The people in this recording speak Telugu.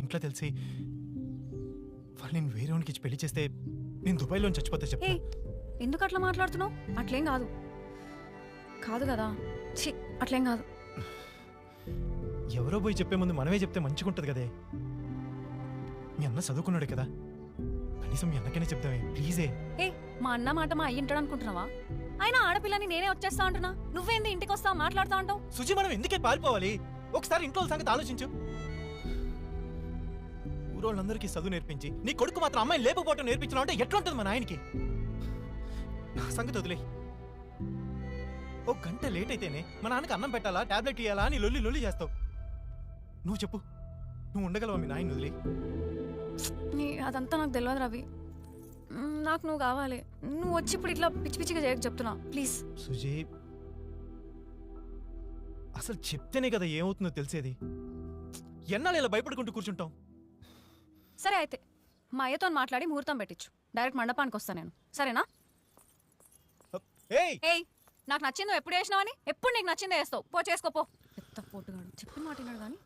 ఇంట్లో తెలిసి వాళ్ళు నేను వేరే వానికి ఇచ్చి పెళ్లి చేస్తే నేను దుబాయ్లో చచ్చిపోతే ఏ చెప్తా. ఎందుకు అట్లా మాట్లాడుతున్నావు? అట్లేం కాదు. కాదు కదా, ఛీ అట్లేం కాదు. ఎవరో పోయి చెప్పే ముందు మనమే చెప్తే మంచిగా ఉంటుంది కదే. మీ అన్న చదువుకున్నాడు కదా, కనీసం మీ అన్నకైనా చెప్తామే ప్లీజే. ఏ మా అన్న మాట మా అయ్యింటాడు అనుకుంటున్నావా? అయినా ఆడపిల్లని నేనే వచ్చేస్తా అంటున్నా, నువ్వేంది ఇంటికి వస్తావు మాట్లాడుతా అంటావు? సుజీ మనం ఎందుకే పారిపోవాలి? ఒకసారి ఇంట్లో సంగతి ఆలోచించు. ఊరోళ్ళందరికీ చదువు నేర్పించి నీ కొడుకు మాత్రం అమ్మాయిని లేకపోవటం నేర్పించడం అంటే ఎట్లుంటుంది మన ఆయనకి? నా సంగతి వదిలే. ఒక గంట లేట్ అయితేనే మా నాన్నకి అన్నం పెట్టాలా టాబ్లెట్ ఇయ్యాలా అని లొల్లి లొల్లి చేస్తావు. నువ్వు చెప్పు, నువ్వు ఉండగలవా మీ నాయన వదిలే? అదంతా నాకు తెలియదు రవి. నాకు నువ్వు కావాలి. నువ్వు వచ్చి ఇప్పుడు ఇట్లా పిచ్చి పిచ్చిగా చేయక చెప్తున్నా ప్లీజ్. సుజీ అసలు చెప్తేనే కదా ఏమవుతుందో తెలిసేది. ఎన్నాళ్ళు ఇలా భయపడుకుంటూ కూర్చుంటాం? సరే అయితే మా అయ్యతో మాట్లాడి ముహూర్తం పెట్టించు. డైరెక్ట్ మండపానికి వస్తా నేను, సరేనా? ఏయ్ ఏయ్ నాకు నచ్చిందో ఎప్పుడు వేసినావని? ఎప్పుడు నీకు నచ్చిందో వేస్తావు. పో చేసుకోపో. పెద్ద పోటుగాడు చెప్పిన మాట విన్నాడు కానీ